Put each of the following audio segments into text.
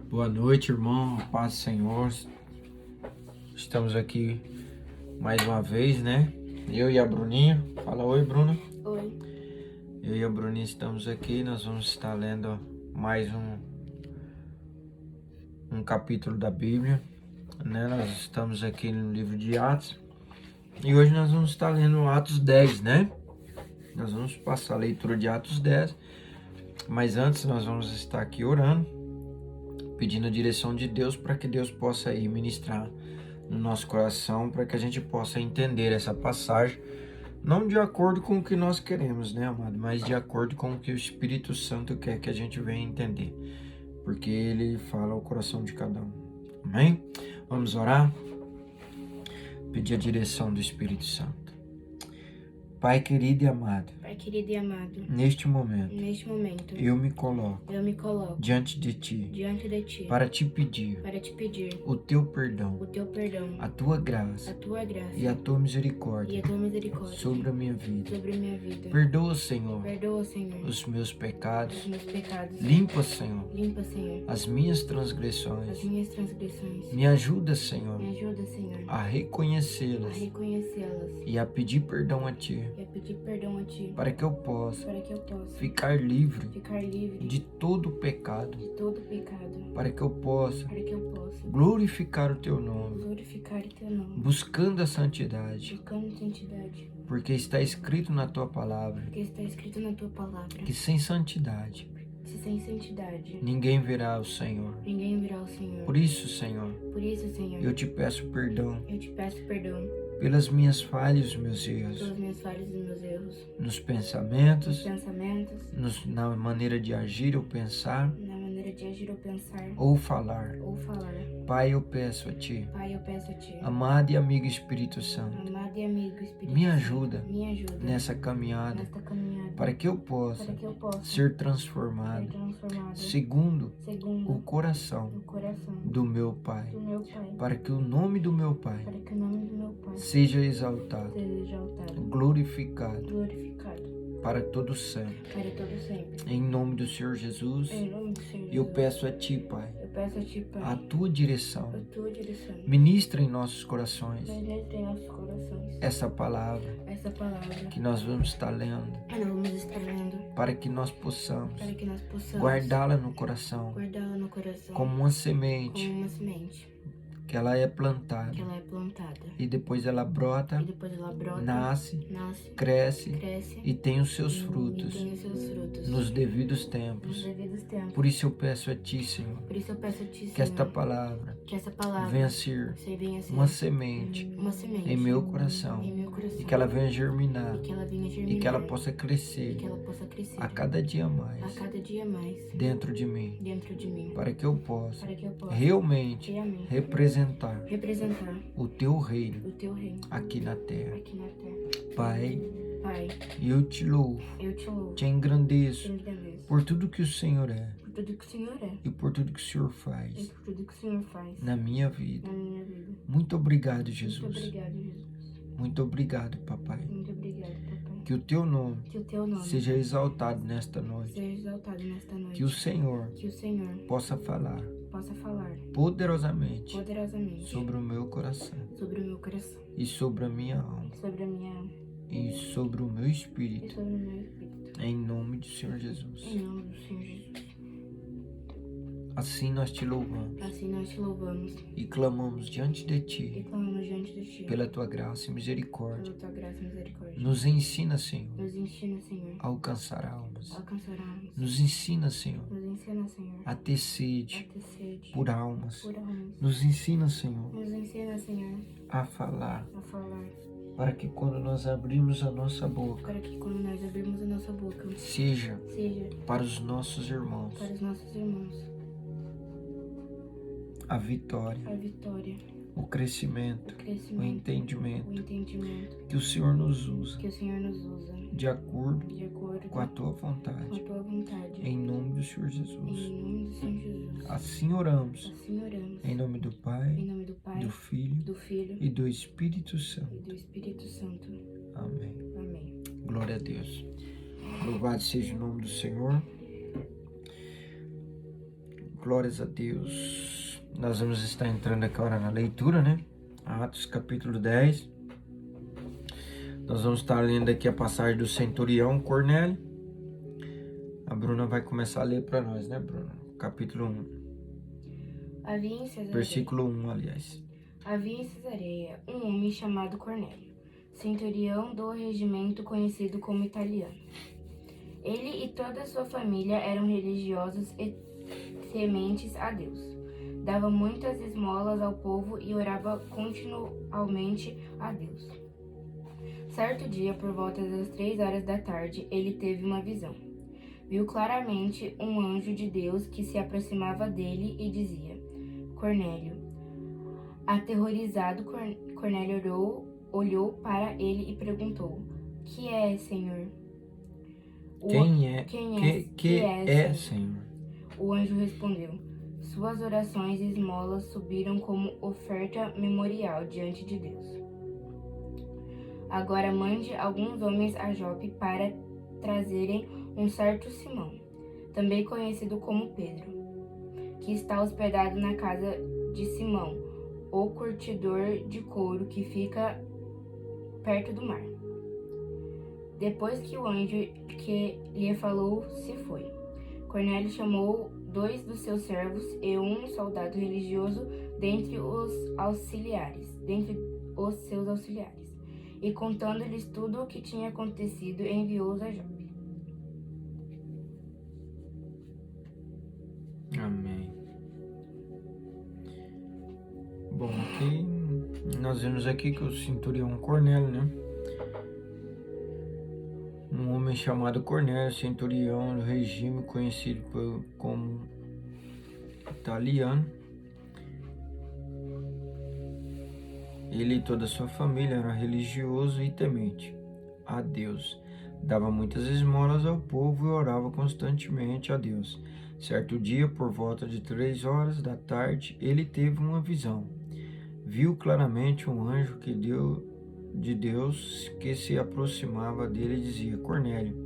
Boa noite, irmão. A paz do Senhor. Estamos aqui mais uma vez, né? Eu e a Bruninha. Fala oi, Bruna. Oi. Eu e a Bruninha estamos aqui. Nós vamos estar lendo mais um capítulo da Bíblia, né? Nós estamos aqui no livro de Atos. E hoje nós vamos estar lendo Atos 10, né? Nós vamos passar a leitura de Atos 10. Mas antes nós vamos estar aqui orando, pedindo a direção de Deus para que Deus possa aí ministrar no nosso coração, para que a gente possa entender essa passagem, não de acordo com o que nós queremos, né, amado, mas de acordo com o que o Espírito Santo quer que a gente venha entender, porque Ele fala ao coração de cada um. Amém? Vamos orar? Pedir a direção do Espírito Santo. Pai querido e amado, neste momento, eu me coloco diante de Ti, para te pedir o Teu perdão, a Tua graça e a Tua misericórdia sobre a minha vida. Perdoa, Senhor, os meus pecados. Limpa, Senhor, as minhas transgressões. Me ajuda, Senhor, a reconhecê-las e a pedir perdão a Ti, para que eu possa ficar livre de todo pecado, para que eu possa glorificar o Teu nome, buscando a santidade, porque está escrito na Tua palavra que sem santidade ninguém verá o Senhor. Por isso, Senhor, eu te peço perdão pelas minhas falhas e meus erros, nos pensamentos, na maneira de agir ou pensar, ou falar. Pai, eu peço a Ti, amado e amigo Espírito Santo, me ajuda nessa caminhada, para que eu possa ser transformado segundo o coração do meu Pai, para que o nome do meu Pai seja exaltado, glorificado para todo sempre. Em nome do Senhor Jesus, eu peço a Ti, Pai, a Tua direção. Ministra em nossos corações essa palavra que nós vamos estar lendo, para que nós possamos guardá-la no coração como uma semente que ela é plantada e depois ela brota, nasce, cresce e tem os seus frutos nos devidos tempos. Por isso eu peço a Ti, Senhor, que esta palavra venha ser uma semente em meu coração e que ela venha germinar e que ela possa crescer a cada dia mais dentro de mim, para que eu possa realmente representar o Teu reino aqui na terra. Pai, eu te louvo, te engrandeço por tudo que o Senhor é e por tudo que o Senhor faz na minha vida. Muito obrigado, Jesus. Muito obrigado, Papai. Que o Teu nome seja exaltado nesta noite. Que o Senhor possa falar poderosamente sobre o meu coração e sobre a minha alma e sobre o meu espírito. Em nome do Senhor Jesus. Assim nós te louvamos e clamamos diante de Ti pela Tua graça e misericórdia. Nos ensina, Senhor, a alcançar almas. Nos ensina, Senhor, a ter sede por almas. Nos ensina, Senhor, a falar, para que quando nós abrimos a nossa boca, seja para os nossos irmãos a vitória, o crescimento, o entendimento, que o Senhor nos usa de acordo com a Tua vontade, em nome do Senhor Jesus. Assim oramos, em nome do Pai, do Filho e do Espírito Santo. Amém. Glória a Deus. Louvado seja o nome do Senhor. Glórias a Deus. Nós vamos estar entrando agora na leitura, né? Atos capítulo 10. Nós vamos estar lendo aqui a passagem do centurião Cornélio. A Bruna vai começar a ler para nós, né, Bruna? Capítulo 1. Havia em Cesareia, Versículo 1, aliás. Havia em Cesareia um homem chamado Cornélio, centurião do regimento conhecido como italiano. Ele e toda a sua família eram religiosos e tementes a Deus. Dava muitas esmolas ao povo e orava continuamente a Deus. Certo dia, por volta das 3 horas da tarde, ele teve uma visão. Viu claramente um anjo de Deus que se aproximava dele e dizia: Cornélio. Aterrorizado, Cornélio olhou para ele e perguntou: Que é, Senhor? Que é, Senhor? O anjo respondeu: Suas orações e esmolas subiram como oferta memorial diante de Deus. Agora mande alguns homens a Jope para trazerem um certo Simão, também conhecido como Pedro, que está hospedado na casa de Simão, o curtidor de couro que fica perto do mar. Depois que o anjo que lhe falou se foi, Cornélio chamou 2 dos seus servos e um soldado religioso dentre os seus auxiliares, e contando-lhes tudo o que tinha acontecido, enviou-os a Jope. Amém. Bom, aqui nós vemos aqui que o centurião Cornélio, né? Um homem chamado Cornélio, centurião do regime conhecido como italiano. Ele e toda a sua família eram religioso e temente a Deus. Dava muitas esmolas ao povo e orava constantemente a Deus. Certo dia, por volta de 3 horas da tarde, ele teve uma visão. Viu claramente um anjo de Deus que se aproximava dele e dizia: Cornélio.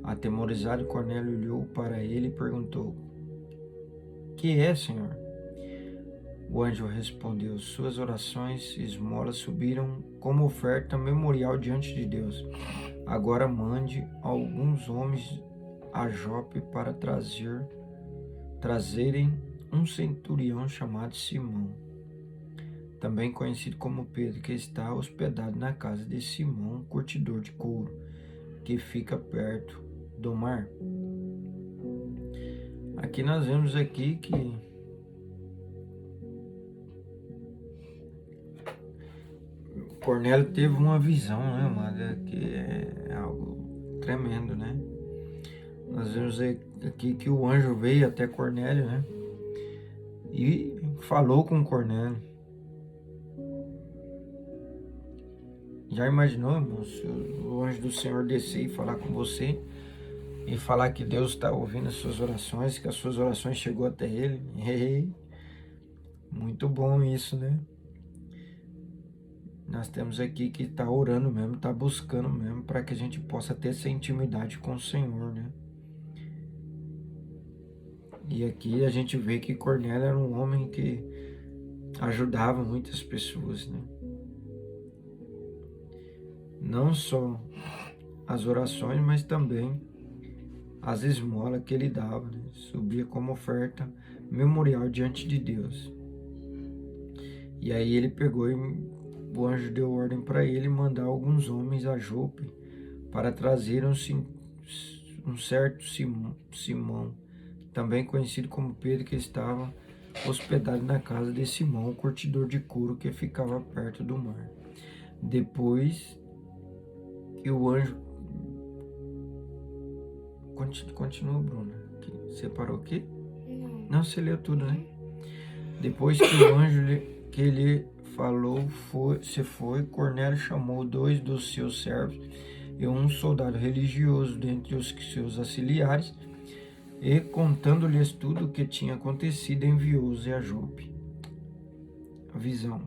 Atemorizado, Cornélio olhou para ele e perguntou: Que é, Senhor? O anjo respondeu: Suas orações e esmolas subiram como oferta memorial diante de Deus. Agora mande alguns homens a Jope para trazerem um centurião chamado Simão, também conhecido como Pedro, que está hospedado na casa de Simão, curtidor de couro, que fica perto do mar. Aqui nós vemos aqui que Cornélio teve uma visão, né, amada, que é algo tremendo, né? Nós vemos aqui que o anjo veio até Cornélio, né? E falou com Cornélio. Já imaginou, irmão, se o anjo do Senhor descer e falar com você e falar que Deus está ouvindo as suas orações, que as suas orações chegou até ele? Muito bom isso, né? Nós temos aqui que está orando mesmo, está buscando mesmo, para que a gente possa ter essa intimidade com o Senhor, né? E aqui a gente vê que Cornélio era um homem que ajudava muitas pessoas, né? Não só as orações, mas também as esmolas que ele dava, né? Subia como oferta memorial diante de Deus. E aí ele pegou e o anjo deu ordem para ele mandar alguns homens a Jope para trazer um certo Simão, também conhecido como Pedro, que estava hospedado na casa de Simão, curtidor de couro, que ficava perto do mar. Depois que o anjo... Continua, Bruna. Você parou aqui? Não, você leu tudo, né? Depois que o anjo que ele falou se foi, Cornélio chamou 2 dos seus servos e um soldado religioso dentre os seus auxiliares, e contando-lhes tudo o que tinha acontecido, enviou-os a Jope. A visão.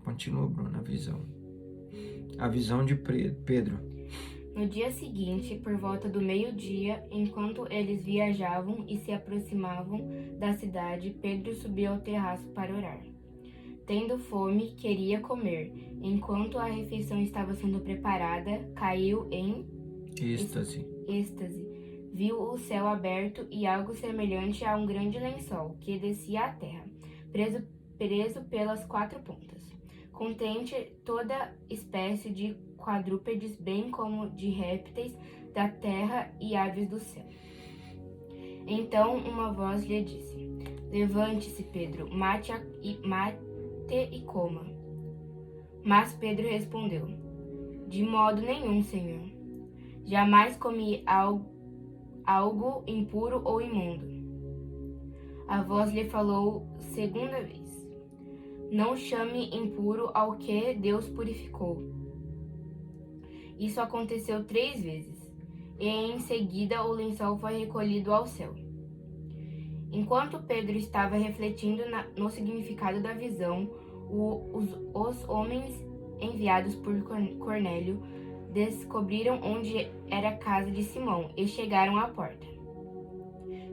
Continua, Bruno, a visão. A visão de Pedro. No dia seguinte, por volta do meio-dia, enquanto eles viajavam e se aproximavam da cidade, Pedro subiu ao terraço para orar. Tendo fome, queria comer. Enquanto a refeição estava sendo preparada, caiu em êxtase. Viu o céu aberto e algo semelhante a um grande lençol que descia à terra, preso pelas 4 pontas, contente toda espécie de quadrúpedes, bem como de répteis da terra e aves do céu. Então uma voz lhe disse: Levante-se, Pedro, mate e coma. Mas Pedro respondeu: De modo nenhum, Senhor. Jamais comi algo impuro ou imundo. A voz lhe falou segunda vez: Não chame impuro ao que Deus purificou. Isso aconteceu 3 vezes, e em seguida o lençol foi recolhido ao céu. Enquanto Pedro estava refletindo no significado da visão, os homens enviados por Cornélio descobriram onde era a casa de Simão e chegaram à porta.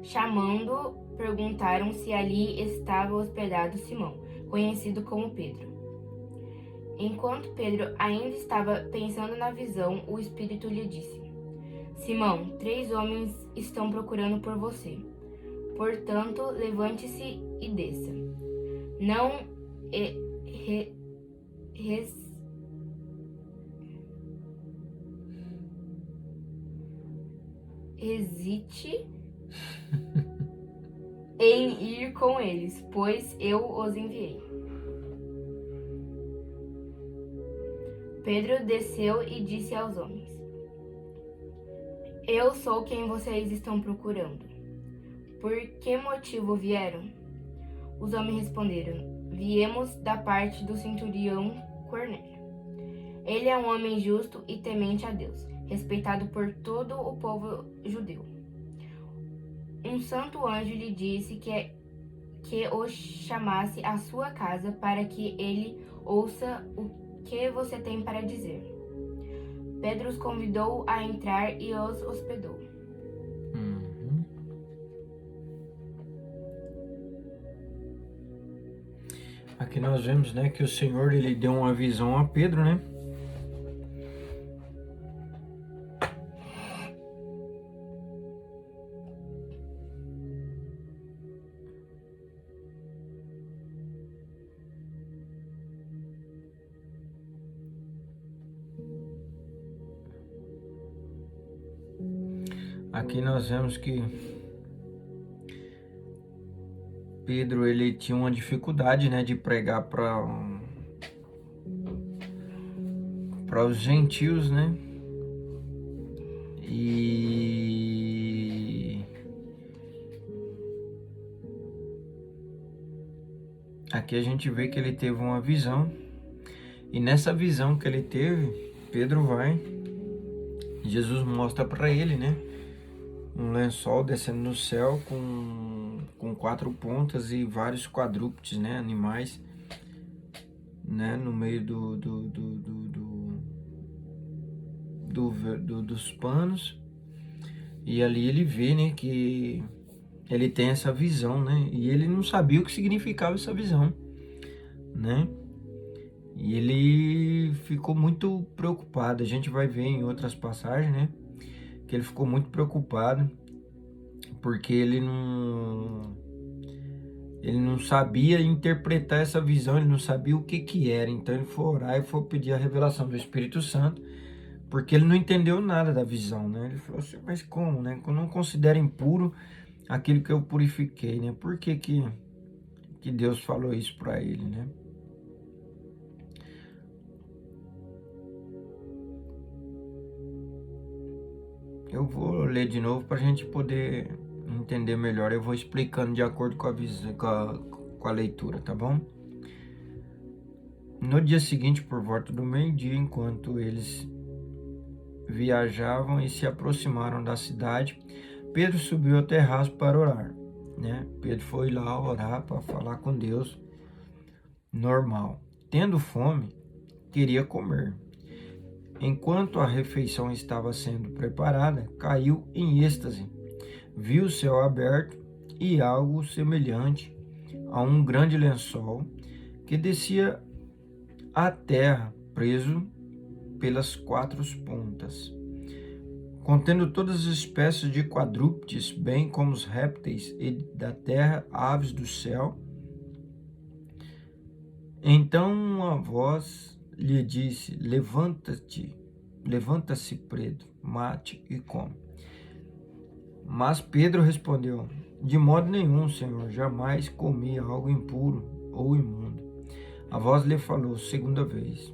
Chamando, perguntaram se ali estava hospedado Simão, conhecido como Pedro. Enquanto Pedro ainda estava pensando na visão, o Espírito lhe disse: Simão, 3 homens estão procurando por você. Portanto, levante-se e desça. Não hesite em ir com eles, pois eu os enviei. Pedro desceu e disse aos homens: Eu sou quem vocês estão procurando. Por que motivo vieram? Os homens responderam: Viemos da parte do centurião Cornélio. Ele é um homem justo e temente a Deus, respeitado por todo o povo judeu. Um santo anjo lhe disse que o chamasse à sua casa para que ele ouça o que você tem para dizer. Pedro os convidou a entrar e os hospedou. Aqui nós vemos, né, que o Senhor ele deu uma visão a Pedro, né? Aqui nós vemos que Pedro ele tinha uma dificuldade, né, de pregar para os gentios, né? E aqui a gente vê que ele teve uma visão, e nessa visão que ele teve, Pedro vai, Jesus mostra para ele, né, um lençol descendo no céu com 4 pontas e vários quadrúpedes, né, animais, né, no meio dos panos. E ali ele vê, né, que ele tem essa visão, né, e ele não sabia o que significava essa visão, né, e ele ficou muito preocupado. A gente vai ver em outras passagens, né, que ele ficou muito preocupado, porque ele não sabia interpretar essa visão, ele não sabia o que era. Então ele foi orar e foi pedir a revelação do Espírito Santo, porque ele não entendeu nada da visão, né? Ele falou assim: mas como, né? Eu não considero impuro aquilo que eu purifiquei, né? Por que Deus falou isso para ele, né? Eu vou ler de novo para a gente poder entender melhor. Eu vou explicando de acordo com a leitura, tá bom? No dia seguinte, por volta do meio-dia, enquanto eles viajavam e se aproximaram da cidade, Pedro subiu ao terraço para orar, né? Pedro foi lá orar para falar com Deus, normal. Tendo fome, queria comer. Enquanto a refeição estava sendo preparada, caiu em êxtase. Viu o céu aberto e algo semelhante a um grande lençol que descia à terra, preso pelas quatro pontas, contendo todas as espécies de quadrúpedes, bem como os répteis da terra, aves do céu. Então uma voz lhe disse: levanta-se, Pedro, mate e come. Mas Pedro respondeu: de modo nenhum, Senhor, jamais comi algo impuro ou imundo. A voz lhe falou segunda vez: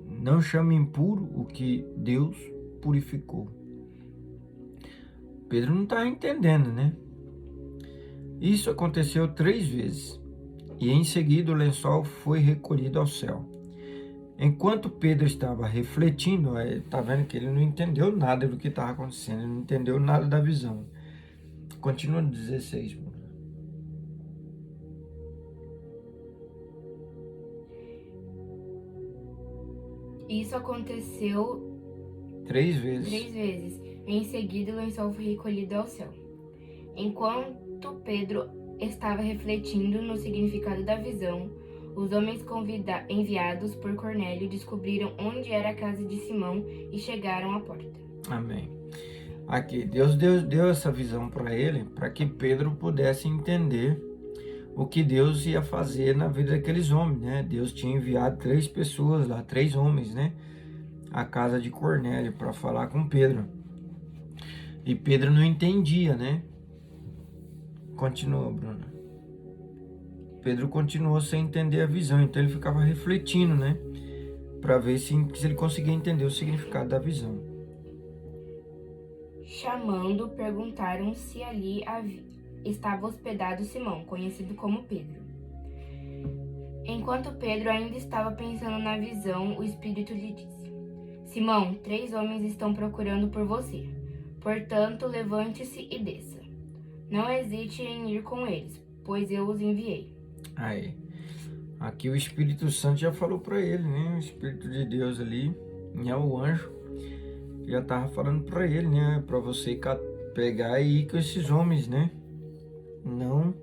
não chame impuro o que Deus purificou. Pedro não está entendendo, né? Isso aconteceu 3 vezes, e em seguida o lençol foi recolhido ao céu. Enquanto Pedro estava refletindo, está vendo que ele não entendeu nada do que estava acontecendo, ele não entendeu nada da visão. Continua no 16. Isso aconteceu 3 vezes. 3 vezes. Em seguida, o lençol foi recolhido ao céu. Enquanto Pedro estava refletindo no significado da visão, os homens enviados por Cornélio descobriram onde era a casa de Simão e chegaram à porta. Amém. Aqui, Deus deu essa visão para ele, para que Pedro pudesse entender o que Deus ia fazer na vida daqueles homens, né? Deus tinha enviado 3 pessoas lá, 3 homens, né? À casa de Cornélio para falar com Pedro. E Pedro não entendia, né? Continua, Bruna. Pedro continuou sem entender a visão, então ele ficava refletindo, né? Para ver se ele conseguia entender o significado da visão. Chamando, perguntaram se ali estava hospedado Simão, conhecido como Pedro. Enquanto Pedro ainda estava pensando na visão, o Espírito lhe disse: Simão, 3 homens estão procurando por você. Portanto, levante-se e desça. Não hesite em ir com eles, pois eu os enviei. Aí, aqui o Espírito Santo já falou para ele, né? O Espírito de Deus ali, né? O anjo já estava falando para ele, né? Para você pegar e ir com esses homens, né? Não.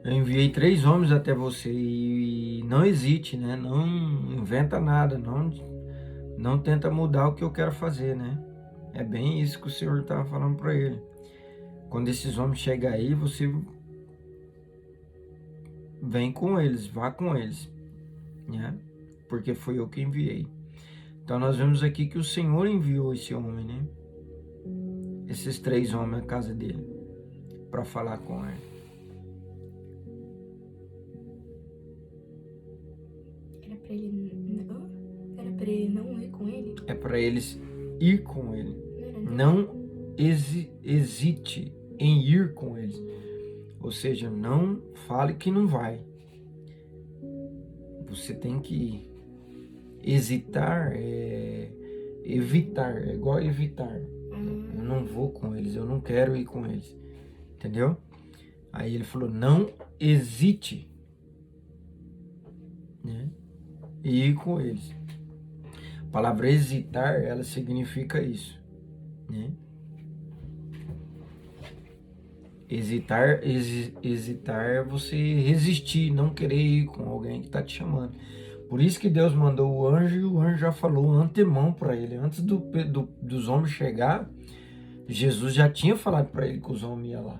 Eu enviei 3 homens até você e não hesite, né? Não inventa nada, não tenta mudar o que eu quero fazer, né? É bem isso que o Senhor estava falando para ele. Quando esses homens chegarem aí, você vem com eles, vá com eles, né? Porque foi eu que enviei. Então nós vemos aqui que o Senhor enviou esse homem, né? Esses 3 homens à casa dele para falar com ele. Era para ele não ir com ele? É para eles ir com ele. Não hesite em ir com eles. Ou seja, não fale que não vai. Você tem que ir. Hesitar é evitar, é igual evitar. Eu não vou com eles, eu não quero ir com eles. Entendeu? Aí ele falou, não hesite, né? E ir com eles. A palavra hesitar, ela significa isso, né? Hesitar é você resistir, não querer ir com alguém que está te chamando. Por isso que Deus mandou o anjo e o anjo já falou antemão para ele. Antes dos homens chegar, Jesus já tinha falado para ele que os homens iam lá.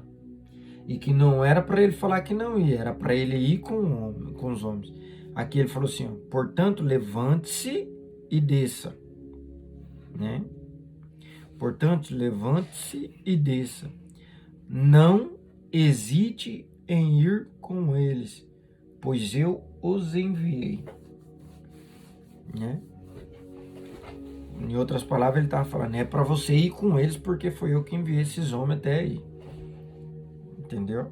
E que não era para ele falar que não ia, era para ele ir com os homens. Aqui ele falou assim, ó, portanto, levante-se e desça. Né? Portanto, levante-se e desça. Não hesite em ir com eles, pois eu os enviei. Né? Em outras palavras, ele estava falando, é para você ir com eles, porque foi eu que enviei esses homens até aí. Entendeu?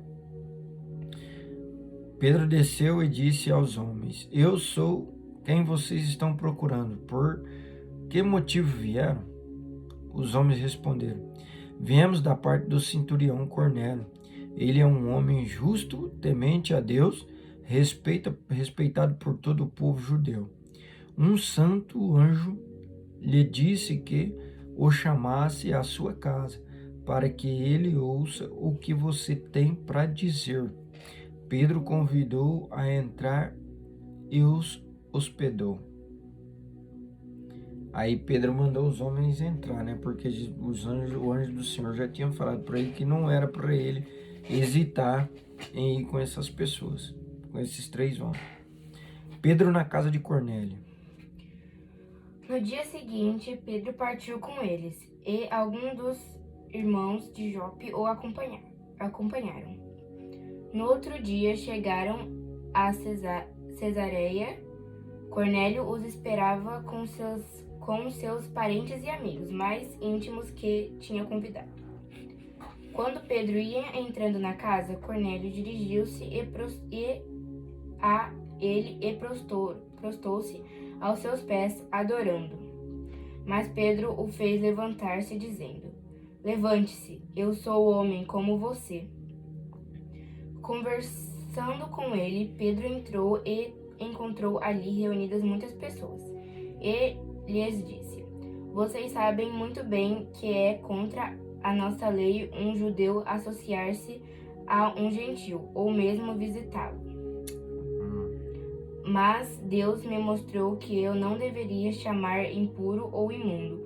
Pedro desceu e disse aos homens, eu sou quem vocês estão procurando. Por que motivo vieram? Os homens responderam, viemos da parte do centurião Cornélio. Ele é um homem justo, temente a Deus, respeitado por todo o povo judeu. um santo anjo lhe disse que o chamasse à sua casa, para que ele ouça o que você tem para dizer. Pedro convidou a entrar e os hospedou. Aí Pedro mandou os homens entrar, né? Porque o anjo do Senhor já tinha falado para ele que não era para ele hesitar em ir com essas pessoas, com esses 3 homens. Pedro na casa de Cornélio. No dia seguinte, Pedro partiu com eles, e alguns dos irmãos de Jope o acompanharam. No outro dia chegaram a Cesareia. Cornélio os esperava com seus parentes e amigos mais íntimos que tinha convidado. Quando Pedro ia entrando na casa, Cornélio dirigiu-se a ele e prostou-se aos seus pés, adorando. Mas Pedro o fez levantar-se, dizendo: Levante-se, eu sou homem como você. Conversando com ele, Pedro entrou e encontrou ali reunidas muitas pessoas. E lhes disse: Vocês sabem muito bem que é contra a nossa lei um judeu associar-se a um gentil, ou mesmo visitá-lo. Mas Deus me mostrou que eu não deveria chamar impuro ou imundo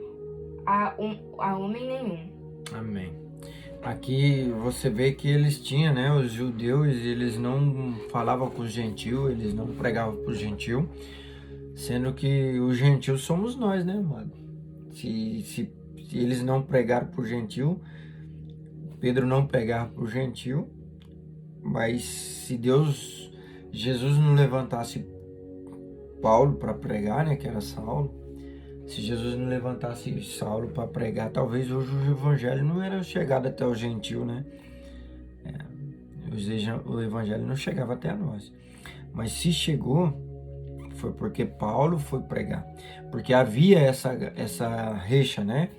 a homem nenhum. Amém. Aqui você vê que eles tinham, né? Os judeus, eles não falavam com os gentios, eles não pregavam para os gentios, sendo que os gentios somos nós, né, amado? Se eles não pregaram para o gentio, Pedro não pregava para o gentio, mas se Jesus não levantasse Paulo para pregar, né, que era Saulo, se Jesus não levantasse Saulo para pregar, talvez hoje o evangelho não era chegado até o gentio, né? O evangelho não chegava até a nós. Mas se chegou, foi porque Paulo foi pregar. Porque havia essa rixa, né?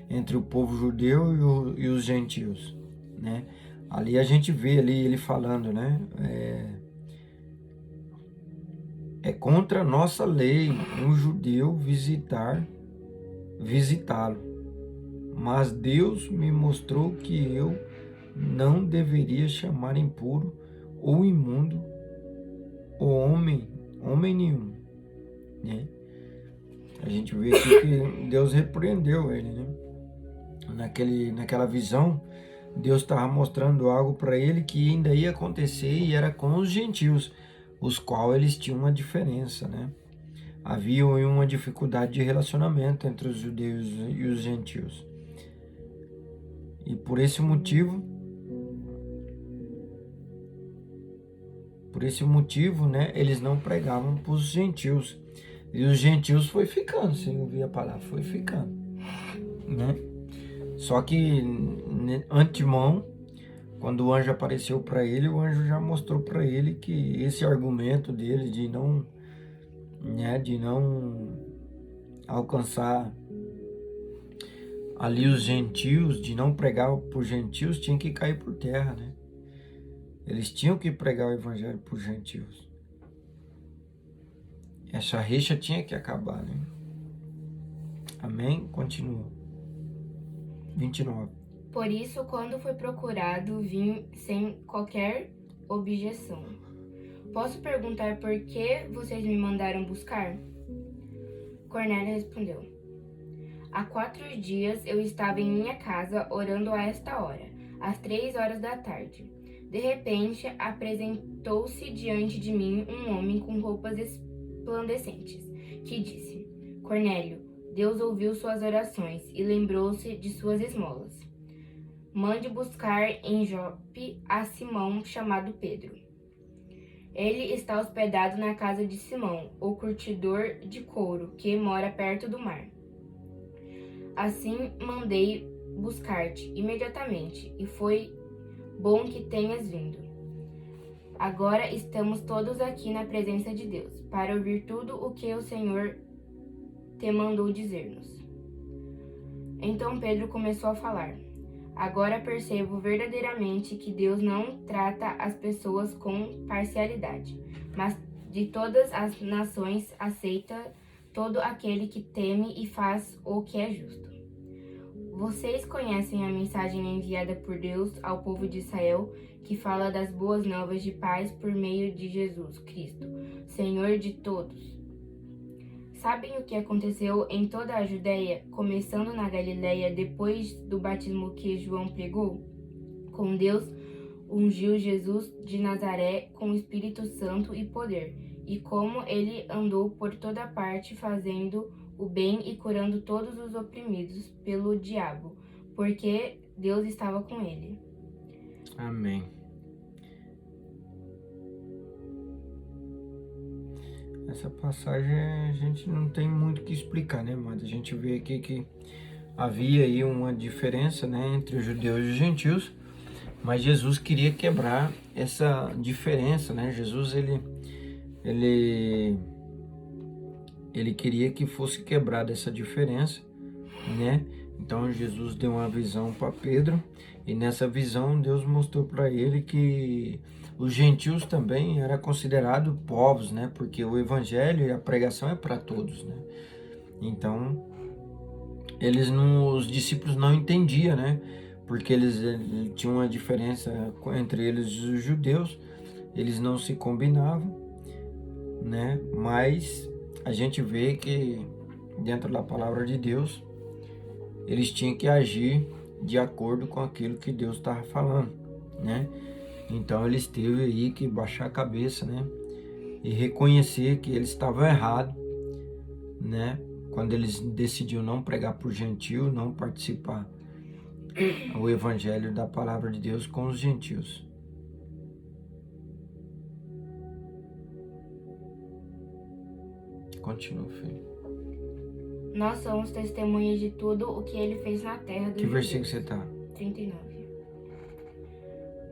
Entre o povo judeu e os gentios, né? Ali a gente vê ali ele falando, né? É contra a nossa lei um judeu visitá-lo. Mas Deus me mostrou que eu não deveria chamar impuro ou imundo o homem nenhum, né? A gente vê aqui que Deus repreendeu ele, né? Naquela visão, Deus estava mostrando algo para ele que ainda ia acontecer e era com os gentios, os quais eles tinham uma diferença, né? Havia uma dificuldade de relacionamento entre os judeus e os gentios. E por esse motivo, né, eles não pregavam para os gentios. E os gentios foi ficando, sem ouvir a palavra, foi ficando, né? Só que, antemão, quando o anjo apareceu para ele, o anjo já mostrou para ele que esse argumento dele de não alcançar ali os gentios, de não pregar para os gentios, tinha que cair por terra, né? Eles tinham que pregar o evangelho para os gentios. Essa rixa tinha que acabar, né? Amém? Continua. 29. Por isso, quando foi procurado, vim sem qualquer objeção. Posso perguntar por que vocês me mandaram buscar? Cornélio respondeu: Há 4 dias eu estava em minha casa orando a esta hora, às 3 horas da tarde. De repente, apresentou-se diante de mim um homem com roupas resplandecentes, que disse: Cornélio, Deus ouviu suas orações e lembrou-se de suas esmolas. Mande buscar em Jope a Simão, chamado Pedro. Ele está hospedado na casa de Simão, o curtidor de couro, que mora perto do mar. Assim mandei buscar-te imediatamente, e foi bom que tenhas vindo. Agora estamos todos aqui na presença de Deus, para ouvir tudo o que o Senhor te mandou dizer-nos. Então Pedro começou a falar: Agora percebo verdadeiramente que Deus não trata as pessoas com parcialidade, mas de todas as nações aceita todo aquele que teme e faz o que é justo. Vocês conhecem a mensagem enviada por Deus ao povo de Israel, que fala das boas novas de paz por meio de Jesus Cristo, Senhor de todos. Sabem o que aconteceu em toda a Judéia, começando na Galiléia depois do batismo que João pregou? Com Deus ungiu Jesus de Nazaré com o Espírito Santo e poder, e como ele andou por toda parte fazendo o bem e curando todos os oprimidos pelo diabo, porque Deus estava com ele. Amém. Essa passagem a gente não tem muito o que explicar, né, mas a gente vê aqui que havia aí uma diferença, né, entre os judeus e os gentios, mas Jesus queria quebrar essa diferença, né? Jesus ele queria que fosse quebrada essa diferença, né? Então Jesus deu uma visão para Pedro, e nessa visão Deus mostrou para ele que os gentios também eram considerados povos, né? Porque o evangelho e a pregação é para todos, né? Então os discípulos não entendiam, né? Porque eles tinham uma diferença entre eles e os judeus, eles não se combinavam, né? Mas a gente vê que dentro da palavra de Deus, eles tinham que agir de acordo com aquilo que Deus estava falando, né? Então eles teve aí que baixar a cabeça, né? E reconhecer que eles estavam errados, né? Quando eles decidiram não pregar por gentio, não participar o evangelho da palavra de Deus com os gentios. Continua, filho. Nós somos testemunhas de tudo o que ele fez na terra dos Que versículo judeus. você está? 39.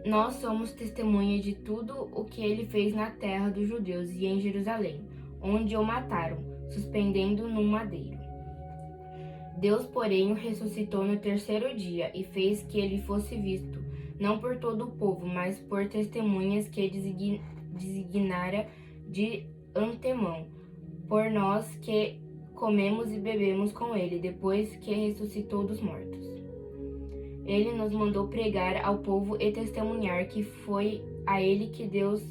Nós somos testemunhas de tudo o que ele fez na terra dos judeus e em Jerusalém, onde o mataram, suspendendo num madeiro. Deus, porém, o ressuscitou no terceiro dia e fez que ele fosse visto, não por todo o povo, mas por testemunhas que designara de antemão, por nós que comemos e bebemos com ele, depois que ressuscitou dos mortos. Ele nos mandou pregar ao povo e testemunhar que foi a ele que Deus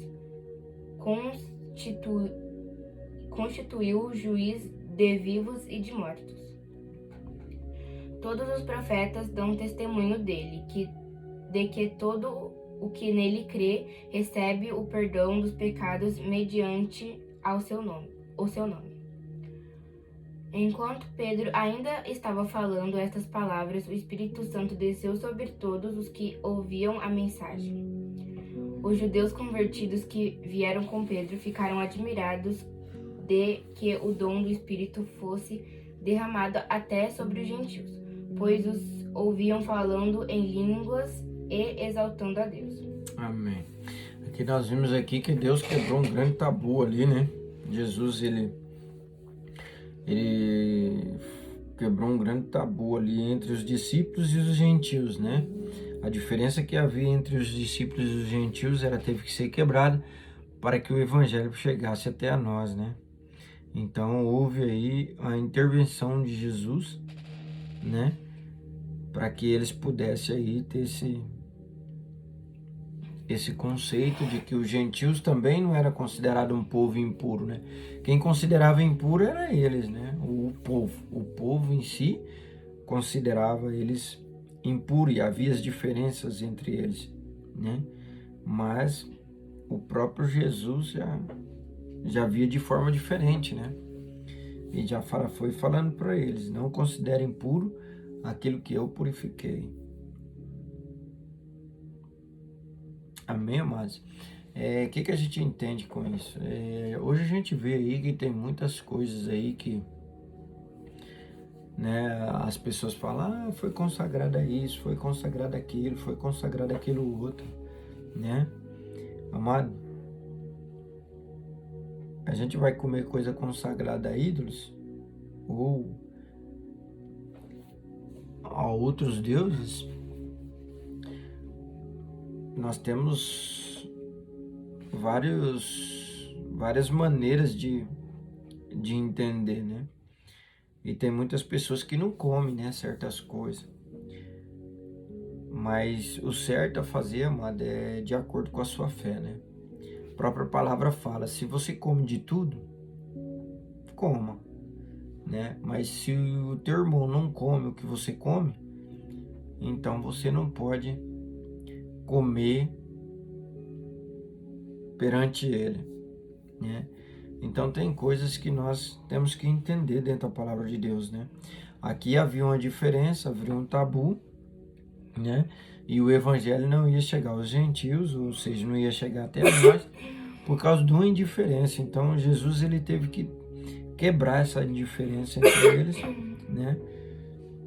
constituiu juiz de vivos e de mortos. Todos os profetas dão testemunho dele, de que todo o que nele crê recebe o perdão dos pecados mediante o seu nome. Enquanto Pedro ainda estava falando estas palavras, o Espírito Santo desceu sobre todos os que ouviam a mensagem. Os judeus convertidos que vieram com Pedro ficaram admirados de que o dom do Espírito fosse derramado até sobre os gentios, pois os ouviam falando em línguas e exaltando a Deus. Amém. Aqui nós vimos aqui que Deus quebrou um grande tabu ali, né? Jesus, ele quebrou um grande tabu ali entre os discípulos e os gentios, né? A diferença que havia entre os discípulos e os gentios, ela teve que ser quebrada para que o evangelho chegasse até a nós, né? Então houve aí a intervenção de Jesus, né? Para que eles pudessem aí ter esse conceito de que os gentios também não era considerado um povo impuro, né? Quem considerava impuro era eles, né? O povo em si considerava eles impuros, e havia as diferenças entre eles, né? Mas o próprio Jesus já via de forma diferente, né? E já foi falando para eles: não considerem impuro aquilo que eu purifiquei. Amém, amados? O que a gente entende com isso? Hoje a gente vê aí que tem muitas coisas aí que, né, as pessoas falam: foi consagrada isso, foi consagrada aquilo, foi consagrada aquilo outro, né? Amado, a gente vai comer coisa consagrada a ídolos ou a outros deuses? Nós temos várias maneiras de de entender, né? E tem muitas pessoas que não comem, né, certas coisas. Mas o certo a fazer, amado, é de acordo com a sua fé, né? A própria palavra fala, se você come de tudo, coma, né? Mas se o teu irmão não come o que você come, então você não pode comer perante ele, né? Então tem coisas que nós temos que entender dentro da palavra de Deus, né? Aqui havia uma diferença, havia um tabu, né? E o evangelho não ia chegar aos gentios, ou seja, não ia chegar até nós, por causa de uma indiferença. Então Jesus ele teve que quebrar essa indiferença entre eles, né?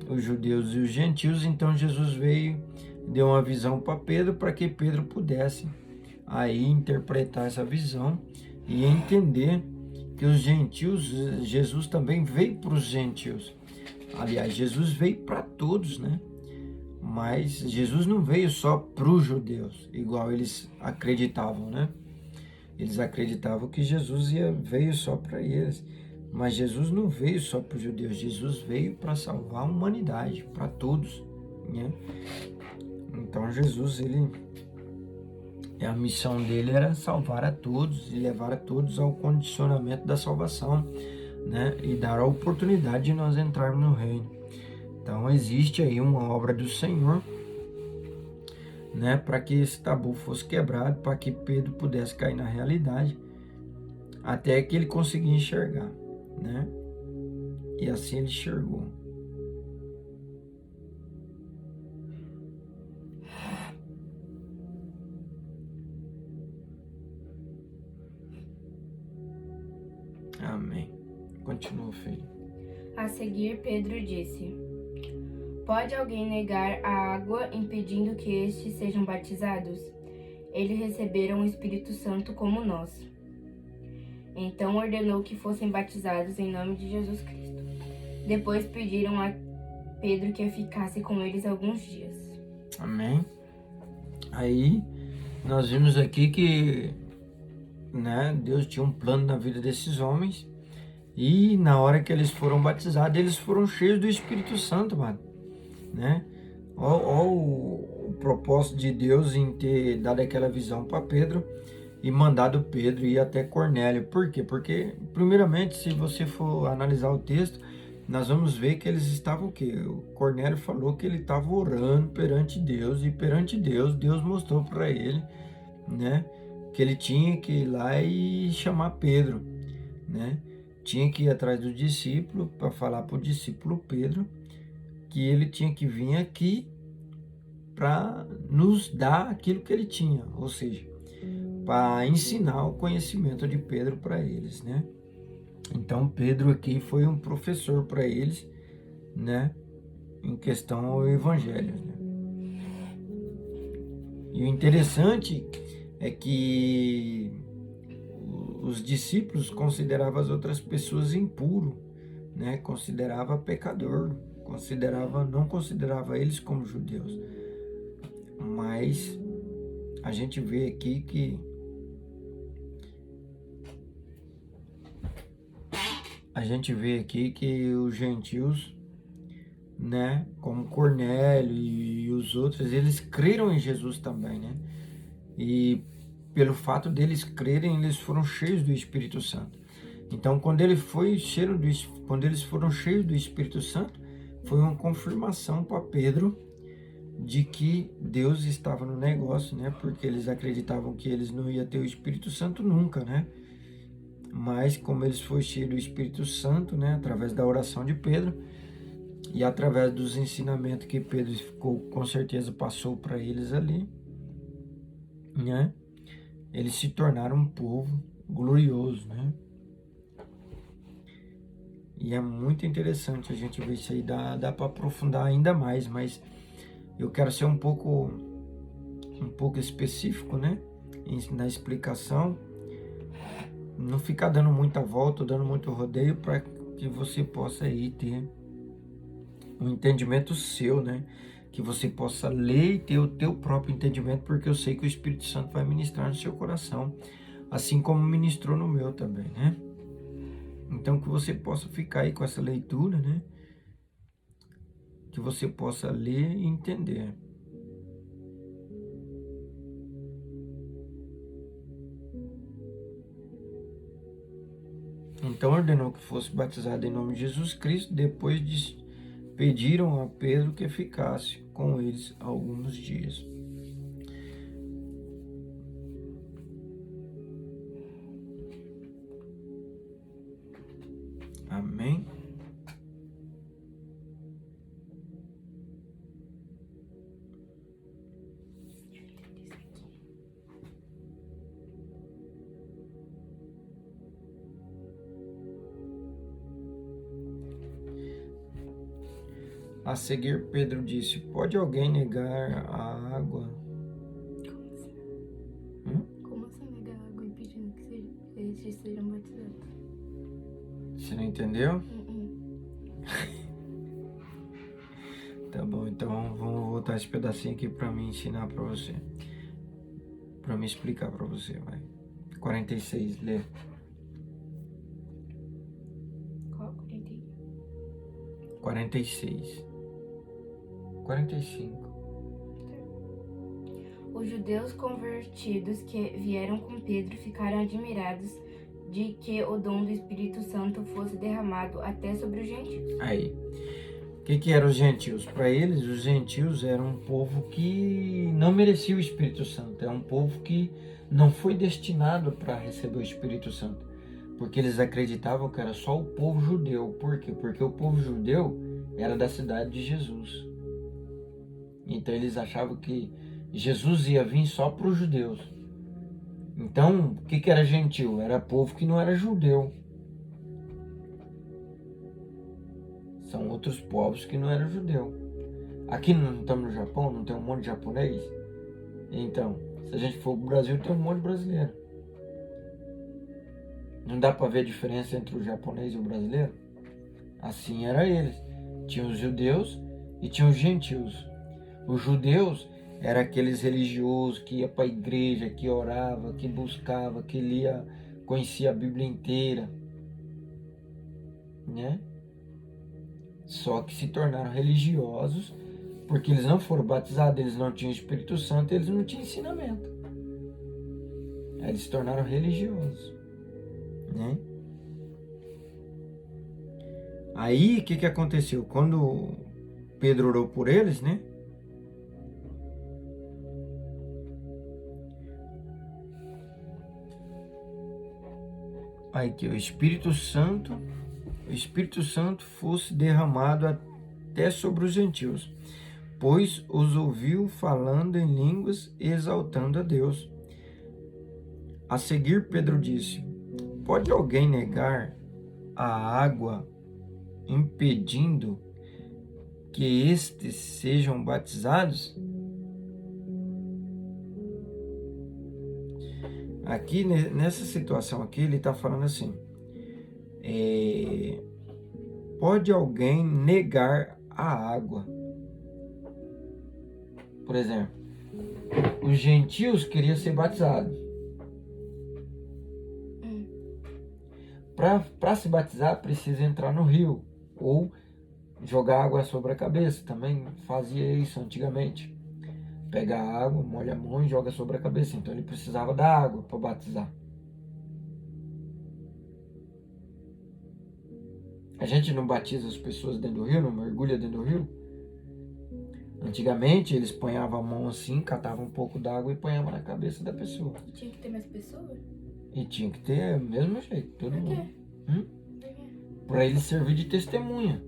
Os judeus e os gentios. Então Jesus veio, deu uma visão para Pedro, para que Pedro pudesse aí interpretar essa visão e entender que os gentios, Jesus também veio para os gentios. Aliás, Jesus veio para todos, né? Mas Jesus não veio só para os judeus, igual eles acreditavam, né? Eles acreditavam que Jesus veio só para eles. Mas Jesus não veio só para os judeus, Jesus veio para salvar a humanidade, para todos, né? Então Jesus, a missão dele era salvar a todos e levar a todos ao condicionamento da salvação, né? E dar a oportunidade de nós entrarmos no reino. Então existe aí uma obra do Senhor, né? Para que esse tabu fosse quebrado, para que Pedro pudesse cair na realidade, até que ele conseguia enxergar, né? E assim ele enxergou. Amém. Continua, filho. A seguir, Pedro disse: Pode alguém negar a água impedindo que estes sejam batizados? Eles receberam o Espírito Santo como nós. Então ordenou que fossem batizados em nome de Jesus Cristo. Depois pediram a Pedro que ficasse com eles alguns dias. Amém. Aí nós vimos aqui que, né, Deus tinha um plano na vida desses homens, e na hora que eles foram batizados, eles foram cheios do Espírito Santo, mano, né? Olha o propósito de Deus em ter dado aquela visão para Pedro e mandado Pedro ir até Cornélio. Por quê? Porque, primeiramente, se você for analisar o texto, nós vamos ver que eles estavam o quê? O Cornélio falou que ele estava orando perante Deus, e perante Deus, Deus mostrou para ele, né, que ele tinha que ir lá e chamar Pedro, né? Tinha que ir atrás do discípulo para falar para o discípulo Pedro que ele tinha que vir aqui para nos dar aquilo que ele tinha, ou seja, para ensinar o conhecimento de Pedro para eles, né? Então Pedro aqui foi um professor para eles, né, em questão ao evangelho, né? E o interessante é que os discípulos consideravam as outras pessoas impuro, né? Considerava pecador, não considerava eles como judeus. Mas a gente vê aqui que os gentios, né, como Cornélio e os outros, eles creram em Jesus também, né? E pelo fato deles crerem, eles foram cheios do Espírito Santo. Então, quando eles foram cheios do Espírito Santo, foi uma confirmação para Pedro de que Deus estava no negócio, né? Porque eles acreditavam que eles não iam ter o Espírito Santo nunca, né? Mas como eles foram cheios do Espírito Santo, né, através da oração de Pedro e através dos ensinamentos que Pedro com certeza passou para eles ali, né? Eles se tornaram um povo glorioso, né? E é muito interessante a gente ver isso aí, dá para aprofundar ainda mais, mas eu quero ser um pouco específico, né, na explicação, não ficar dando muita volta, dando muito rodeio, para que você possa aí ter um entendimento seu, né, que você possa ler e ter o teu próprio entendimento, porque eu sei que o Espírito Santo vai ministrar no seu coração, assim como ministrou no meu também, né? Então que você possa ficar aí com essa leitura, né? Que você possa ler e entender. Então ordenou que fosse batizado em nome de Jesus Cristo, depois pediram a Pedro que ficasse com eles alguns dias. Amém? A seguir, Pedro disse: Pode alguém negar a água? Como assim negar água e pedindo que eles sejam batizados? Você não entendeu? Uhum. Tá bom, então vamos voltar esse pedacinho aqui para me ensinar para você. Para me explicar para você, vai. 46, lê. Qual? 41? 46. 45. Os judeus convertidos que vieram com Pedro ficaram admirados de que o dom do Espírito Santo fosse derramado até sobre os gentios. Aí, o que eram os gentios? Para eles, os gentios eram um povo que não merecia o Espírito Santo. É um povo que não foi destinado para receber o Espírito Santo. Porque eles acreditavam que era só o povo judeu. Por quê? Porque o povo judeu era da cidade de Jesus. Então eles achavam que Jesus ia vir só para os judeus. Então, o que era gentil? Era povo que não era judeu. São outros povos que não eram judeu. Aqui não estamos no Japão, não tem um monte de japonês? Então, se a gente for para o Brasil, tem um monte de brasileiro. Não dá para ver a diferença entre o japonês e o brasileiro? Assim era eles. Tinha os judeus e tinha os gentios. Os judeus eram aqueles religiosos que ia para a igreja, que orava, que buscava, que lia, conhecia a Bíblia inteira, né? Só que se tornaram religiosos porque eles não foram batizados, eles não tinham Espírito Santo, eles não tinham ensinamento. Aí eles se tornaram religiosos, né? Aí o que aconteceu? Quando Pedro orou por eles, né? Aí que o Espírito Santo fosse derramado até sobre os gentios, pois os ouviu falando em línguas, exaltando a Deus. A seguir, Pedro disse: Pode alguém negar a água, impedindo que estes sejam batizados? Aqui, nessa situação aqui, ele está falando assim: pode alguém negar a água? Por exemplo, os gentios queriam ser batizados. Para se batizar, precisa entrar no rio ou jogar água sobre a cabeça. Também fazia isso antigamente. Pega a água, molha a mão e joga sobre a cabeça. Então ele precisava da água para batizar. A gente não batiza as pessoas dentro do rio, não mergulha dentro do rio. Antigamente eles ponhavam a mão assim, catavam um pouco d'água e ponhavam na cabeça da pessoa. E tinha que ter mais pessoas? E tinha que ter o mesmo jeito, todo Por quê? mundo. Para ele servir de testemunha.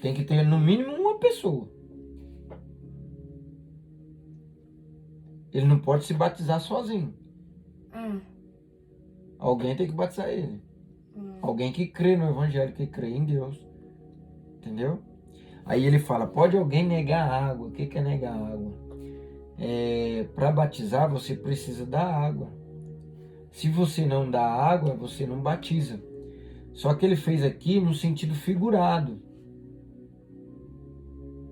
Tem que ter no mínimo uma pessoa. Ele não pode se batizar sozinho. Alguém tem que batizar ele. Alguém que crê no Evangelho, que crê em Deus. Entendeu? Aí ele fala, pode alguém negar a água? O que é negar a água? Para batizar, você precisa da água. Se você não dá água, você não batiza. Só que ele fez aqui no sentido figurado.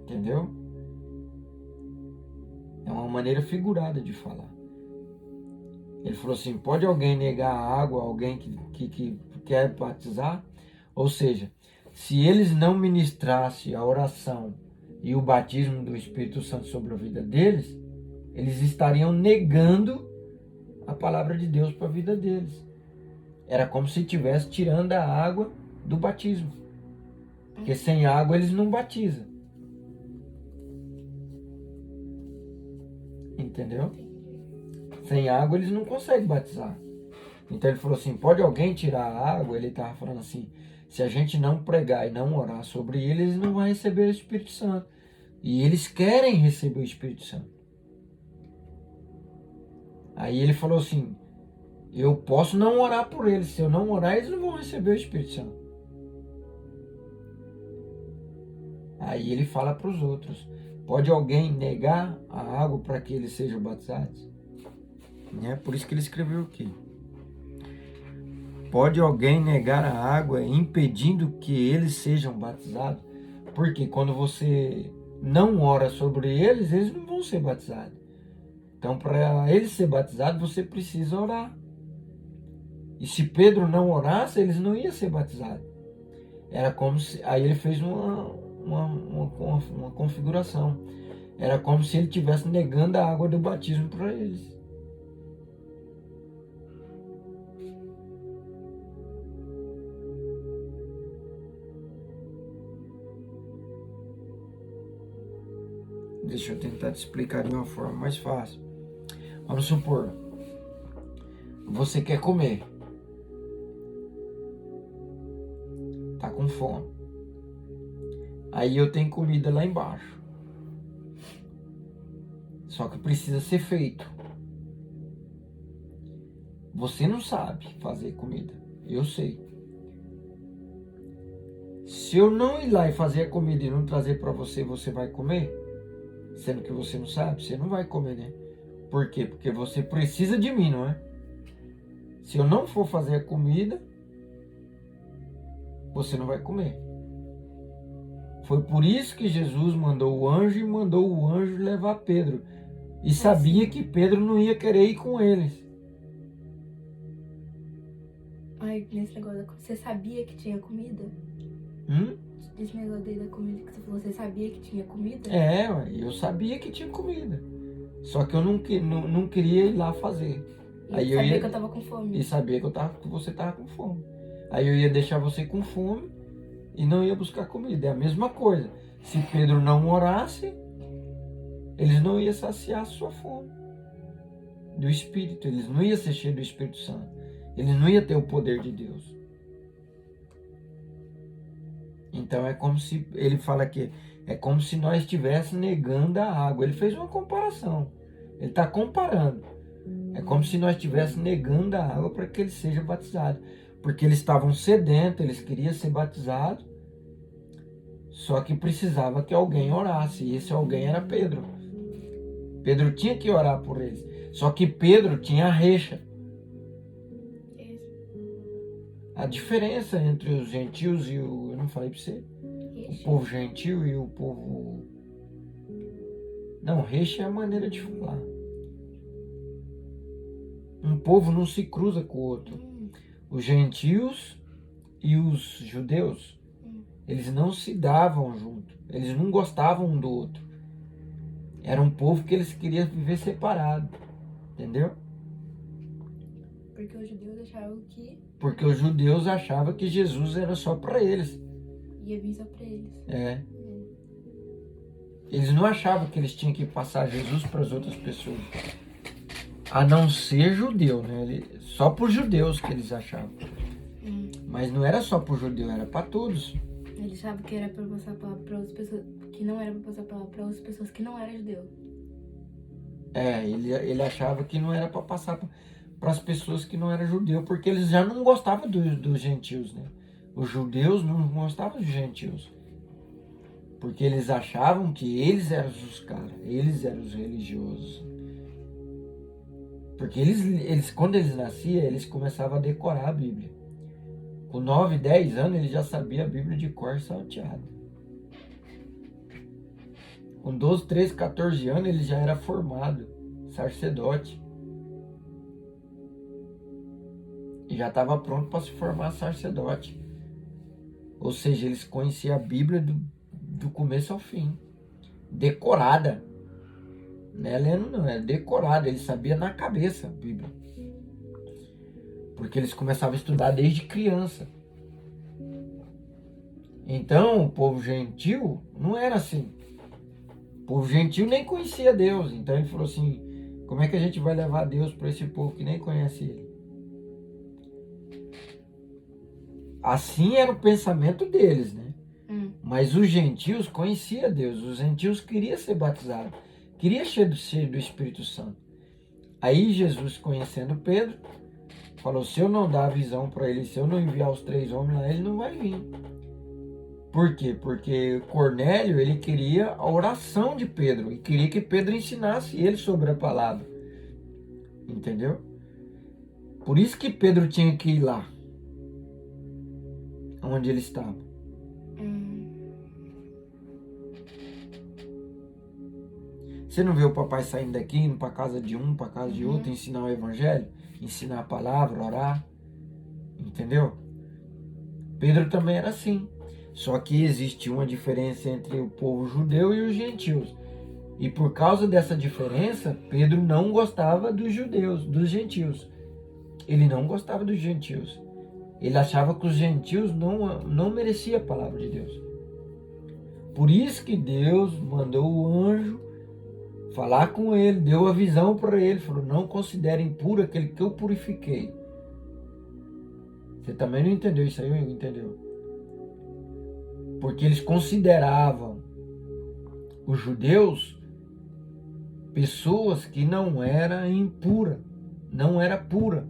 Entendeu? É uma maneira figurada de falar. Ele falou assim, pode alguém negar a água a alguém que quer batizar? Ou seja, se eles não ministrassem a oração e o batismo do Espírito Santo sobre a vida deles, eles estariam negando a palavra de Deus para a vida deles. Era como se estivesse tirando a água do batismo. Porque sem água eles não batizam. Entendeu? Sem água eles não conseguem batizar. Então ele falou assim, pode alguém tirar a água? Ele estava falando assim, se a gente não pregar e não orar sobre eles não vão receber o Espírito Santo. E eles querem receber o Espírito Santo. Aí ele falou assim, eu posso não orar por eles. Se eu não orar, eles não vão receber o Espírito Santo. Aí ele fala para os outros, pode alguém negar a água para que eles sejam batizados? É por isso que ele escreveu aqui. Pode alguém negar a água impedindo que eles sejam batizados? Porque quando você não ora sobre eles, eles não vão ser batizados. Então, para eles ser batizados, você precisa orar. E se Pedro não orasse, eles não iam ser batizados. Era como se... Aí ele fez uma configuração. Era como se ele estivesse negando a água do batismo para eles. Deixa eu tentar te explicar de uma forma mais fácil. Vamos supor, você quer comer. Tá com fome. Aí eu tenho comida lá embaixo. Só que precisa ser feito. Você não sabe fazer comida. Eu sei. Se eu não ir lá e fazer a comida e não trazer para você, você vai comer? Sendo que você não sabe, você não vai comer, né? Por quê? Porque você precisa de mim, não é? Se eu não for fazer a comida, você não vai comer. Foi por isso que Jesus mandou o anjo e mandou o anjo levar Pedro. E sabia que Pedro não ia querer ir com eles. Ai, nesse negócio, você sabia que tinha comida? Esse negócio daí da comida que você falou, você sabia que tinha comida? É, eu sabia que tinha comida. Só que eu não queria ir lá fazer. E Aí sabia que eu tava com fome. E sabia que você tava com fome. Aí eu ia deixar você com fome e não ia buscar comida. É a mesma coisa. Se Pedro não orasse, eles não iam saciar a sua fome do Espírito. Eles não iam ser cheios do Espírito Santo. Eles não iam ter o poder de Deus. Então é como se, ele fala aqui, é como se nós estivéssemos negando a água. Ele fez uma comparação. Ele está comparando. É como se nós estivéssemos negando a água para que eles sejam batizados. Porque eles estavam sedentos, eles queriam ser batizados. Só que precisava que alguém orasse. E esse alguém era Pedro. Pedro tinha que orar por eles. Só que Pedro tinha a reixa. A diferença entre os gentios e o... Eu não falei para você? O povo gentil e o povo... Não, reixa é a maneira de falar. Um povo não se cruza com o outro. Os gentios e os judeus, eles não se davam junto. Eles não gostavam um do outro. Era um povo que eles queriam viver separado. Entendeu? Porque os judeus achavam que... Porque os judeus achavam que Jesus era só para eles. Ia vir só para eles. É. Eles não achavam que eles tinham que passar Jesus para as outras pessoas. A não ser judeu, né? Só para os judeus que eles achavam. Mas não era só para o judeu, era para todos. Eles achavam que era para passar a palavra para outras pessoas, que não era para passar a palavra para outras pessoas que não eram judeu. É, ele achava que não era para passar para as pessoas que não eram judeu, porque eles já não gostavam dos gentios, né? Os judeus não gostavam dos gentios. Porque eles achavam que eles eram os caras, eles eram os religiosos. Porque eles quando eles nasciam, eles começavam a decorar a Bíblia. Com 9, 10 anos, ele já sabia a Bíblia de cor salteado. Com 12, 13, 14 anos, ele já era formado, sacerdote. e já estava pronto para se formar sacerdote. Ou seja, eles conheciam a Bíblia do começo ao fim, decorada. Não é lendo, não, é decorada. Ele sabia na cabeça a Bíblia, porque eles começavam a estudar desde criança. Então, o povo gentil não era assim. O povo gentil nem conhecia Deus. Então ele falou assim: como é que a gente vai levar Deus para esse povo que nem conhece Ele? Assim era o pensamento deles, né? Mas os gentios conheciam Deus. Os gentios queriam ser batizados, queriam ser do Espírito Santo. Aí Jesus, conhecendo Pedro, falou: se eu não dar a visão para ele, se eu não enviar os 3 homens lá, ele não vai vir. Por quê? Porque Cornélio, ele queria a oração de Pedro e queria que Pedro ensinasse ele sobre a palavra. Entendeu? Por isso que Pedro tinha que ir lá, onde ele estava. Você não vê o papai saindo daqui, indo para casa de um, para casa de outro, ensinar o evangelho, ensinar a palavra, orar? Entendeu? Pedro também era assim. Só que existia uma diferença entre o povo judeu e os gentios. E por causa dessa diferença, Pedro não gostava dos judeus, dos gentios. Ele não gostava dos gentios. Ele achava que os gentios não mereciam a palavra de Deus. Por isso que Deus mandou o anjo falar com ele, deu a visão para ele, falou: não considere impuro aquele que eu purifiquei. Você também não entendeu isso aí, amigo? Entendeu? Porque eles consideravam os judeus pessoas que não eram impuras, não era pura,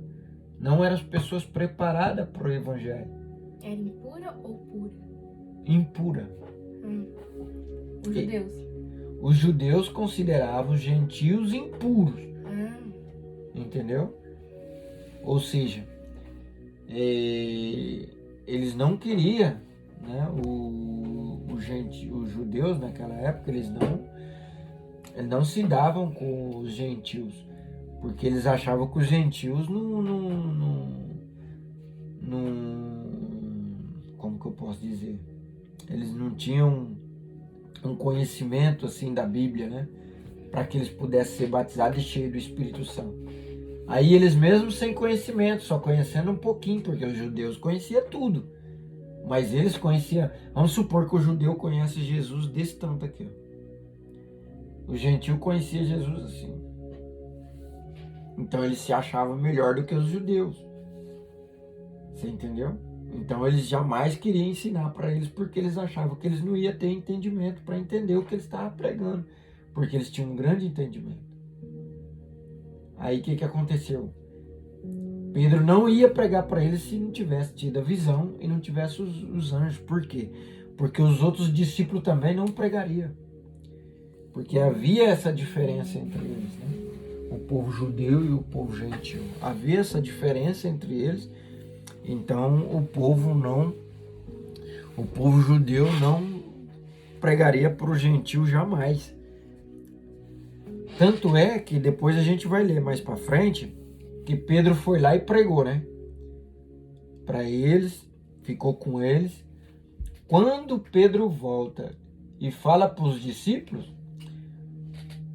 não eram as pessoas preparadas para o evangelho. Era impura ou pura? Impura. Os judeus. Os judeus consideravam os gentios impuros. Entendeu? Ou seja, eles não queriam, né, os judeus naquela época, eles não se davam com os gentios, porque eles achavam que os gentios como que eu posso dizer? Eles não tinham um conhecimento assim da Bíblia, né? Para que eles pudessem ser batizados e cheios do Espírito Santo. Aí eles mesmos sem conhecimento, só conhecendo um pouquinho, porque os judeus conheciam tudo. Mas eles conheciam, vamos supor que o judeu conhece Jesus desse tanto aqui, ó. O gentil conhecia Jesus assim. Então eles se achavam melhor do que os judeus. Você entendeu? Então eles jamais queriam ensinar para eles, porque eles achavam que eles não iam ter entendimento para entender o que eles estavam pregando, porque eles tinham um grande entendimento. Aí o que aconteceu? Pedro não ia pregar para eles se não tivesse tido a visão e não tivesse os anjos. Por quê? Porque os outros discípulos também não pregariam. Porque havia essa diferença entre eles, né? O povo judeu e o povo gentil. Havia essa diferença entre eles. Então o povo judeu não pregaria para o gentil jamais. Tanto é que depois a gente vai ler mais para frente que Pedro foi lá e pregou, né? Para eles, ficou com eles. Quando Pedro volta e fala para os discípulos,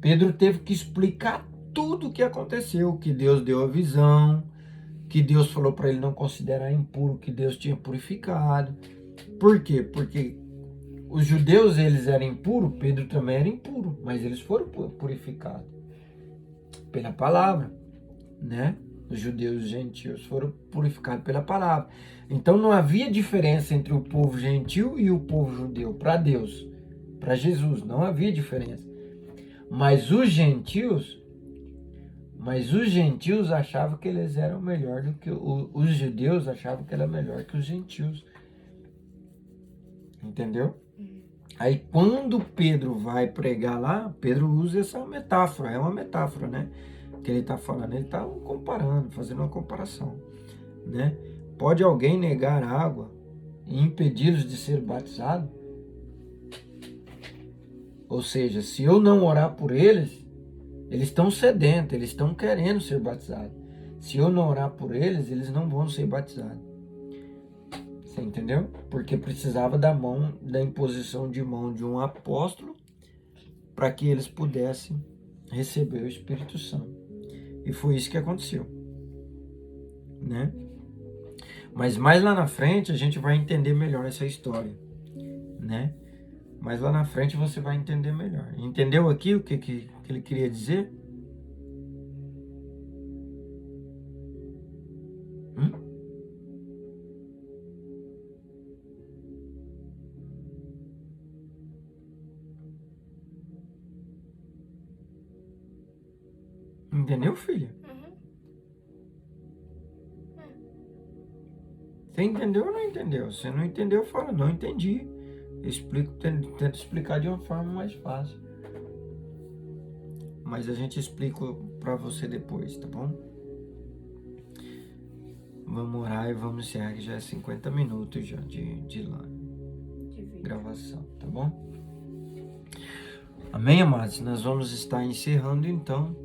Pedro teve que explicar tudo o que aconteceu, que Deus deu a visão, que Deus falou para ele não considerar impuro, que Deus tinha purificado. Por quê? Porque os judeus, eles eram impuros, Pedro também era impuro, mas eles foram purificados pela palavra, né? Os judeus e os gentios foram purificados pela palavra. Então não havia diferença entre o povo gentil e o povo judeu, para Deus, para Jesus, não havia diferença. Mas os gentios achavam que eles eram melhor do que os judeus achavam que era melhor que os gentios. Entendeu? Aí quando Pedro vai pregar lá, Pedro usa essa metáfora, é uma metáfora, né? Que ele está falando, ele está comparando, fazendo uma comparação, né? Pode alguém negar água e impedi-los de ser batizados? Ou seja, se eu não orar por eles, eles estão sedentos, eles estão querendo ser batizados. Se eu não orar por eles, eles não vão ser batizados. Você entendeu? Porque precisava da imposição de mão de um apóstolo para que eles pudessem receber o Espírito Santo. E foi isso que aconteceu, né? Mas mais lá na frente a gente vai entender melhor essa história, né? Mas lá na frente você vai entender melhor. Entendeu aqui o que ele queria dizer? Entendeu, filha? Você entendeu ou não entendeu? Se não entendeu, fala, não entendi. Eu explico, tento explicar de uma forma mais fácil. Mas a gente explica pra você depois, tá bom? Vamos orar e vamos encerrar, que já é 50 minutos já de gravação, tá bom? Amém, amados? Nós vamos estar encerrando então.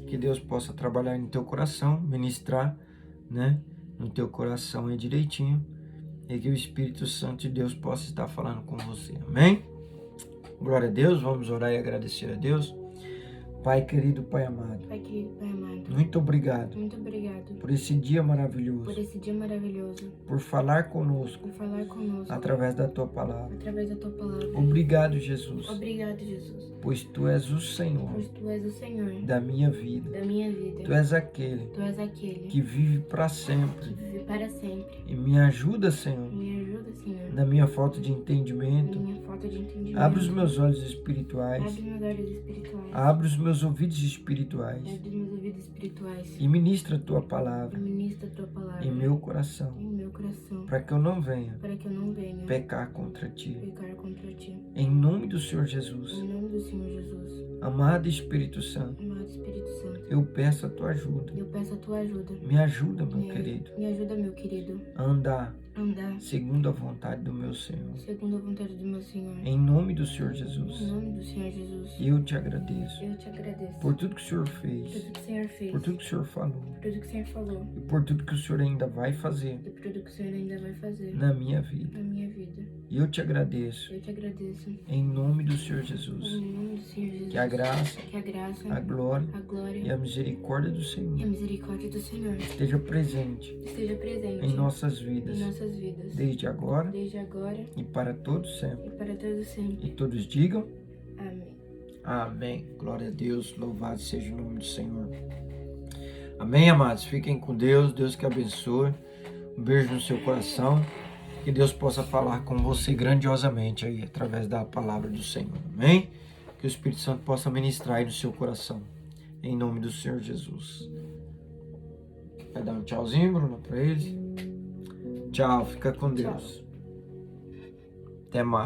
Que Deus possa trabalhar no teu coração, ministrar, né? No teu coração aí direitinho. E que o Espírito Santo de Deus possa estar falando com você. Amém? Glória a Deus. Vamos orar e agradecer a Deus. Pai querido, Pai amado. Pai querido, Pai amado. Muito obrigado. Muito obrigado. Por esse dia maravilhoso. Por esse dia maravilhoso. Por falar conosco. Por falar conosco. Através da tua palavra. Através da tua palavra. Obrigado, Jesus. Obrigado, Jesus. Pois tu és o Senhor. Pois tu és o Senhor. Da minha vida. Da minha vida. Tu és aquele. Tu és aquele. Que vive para sempre. Que vive para sempre. E me ajuda, Senhor. Me ajuda, Senhor. Na minha falta de entendimento. Na minha falta de entendimento. Abre os meus olhos espirituais. Abre meus olhos espirituais. Abre os meus ouvidos espirituais. Abre meus ouvidos espirituais. E ministra a tua E palavra ministra a tua palavra. em meu coração. Em meu coração. Para que eu não venha Para que eu não venha pecar contra ti. pecar contra ti. Em nome do Senhor Jesus. Em nome do Senhor Jesus. Amado Espírito Santo, Amado Espírito Santo. eu peço a tua ajuda. Eu peço a tua ajuda. Me ajuda, meu querido, Me ajuda, meu querido. a andar Andar segundo a vontade do meu Senhor. segundo a vontade do meu Senhor. Em nome do Senhor Em Jesus. nome do Senhor Jesus. Eu te agradeço Eu te agradeço. por tudo que o Senhor Por fez, tudo que o Senhor fez. por tudo que o Senhor falou Por tudo que o Senhor falou. e por tudo que o Senhor ainda vai fazer E por tudo que o Senhor ainda vai fazer na minha vida. na minha vida. E eu te agradeço Eu te agradeço. em nome do Senhor Jesus. Em nome do Senhor Jesus. Que a graça, Que a graça, a glória a glória e a misericórdia do e a Senhor misericórdia do Senhor esteja presente esteja presente em nossas vidas, em nossas vidas. desde agora Desde agora e para todos sempre. e para todos sempre. E todos digam Amém. amém. Glória a Deus, louvado seja o nome do Senhor. Amém, amados. Fiquem com Deus, Deus que abençoe. Um beijo no seu coração. Que Deus possa falar com você grandiosamente aí, através da palavra do Senhor. Amém? Que o Espírito Santo possa ministrar aí no seu coração. Em nome do Senhor Jesus. Vai dar um tchauzinho, Bruno, para eles? Tchau, fica com Deus. Até mais.